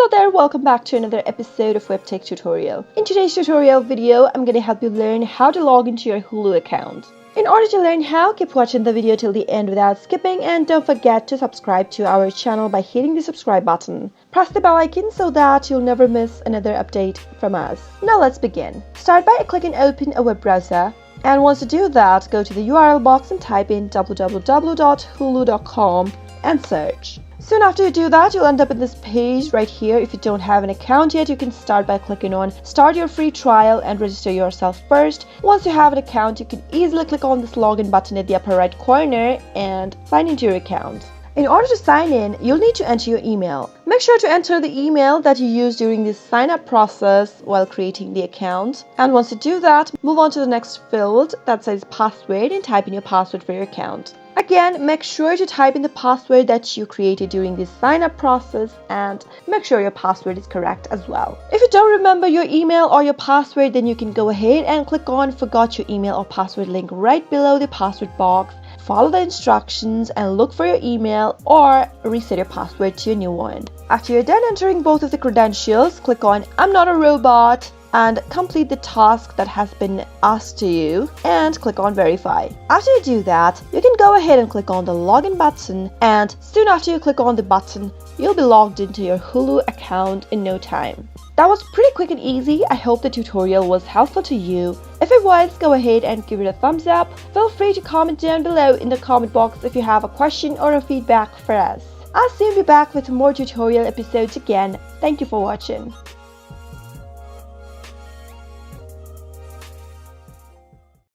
Hello there, welcome back to another episode of WebTech Tutorial. In today's tutorial video, I'm going to help you learn how to log into your Hulu account. In order to learn how, keep watching the video till the end without skipping, and don't forget to subscribe to our channel by hitting the subscribe button. Press the bell icon so that you'll never miss another update from us. Now let's begin. Start by clicking open a web browser. And once you do that, go to the URL box and type in www.hulu.com and search. Soon after you do that, you'll end up in this page right here. If you don't have an account yet, you can start by clicking on Start Your Free Trial and register yourself first. Once you have an account, you can easily click on this login button at the upper right corner and sign into your account. In order to sign in, you'll need to enter your email. Make sure to enter the email that you used during this sign-up process while creating the account. And once you do that, move on to the next field that says password and type in your password for your account. Again, make sure to type in the password that you created during this sign-up process and make sure your password is correct as well. If you don't remember your email or your password, then you can go ahead and click on Forgot Your Email or Password link right below the password box. Follow the instructions and look for your email or reset your password to a new one. After you're done entering both of the credentials, click on I'm not a robot and complete the task that has been asked to you and click on verify. After you do that, you can go ahead and click on the login button, and soon after you click on the button, you'll be logged into your Hulu account in no time. That was pretty quick and easy. I hope the tutorial was helpful to you. If it was, go ahead and give it a thumbs up. Feel free to comment down below in the comment box if you have a question or a feedback for us. I'll soon be back with more tutorial episodes again. Thank you for watching.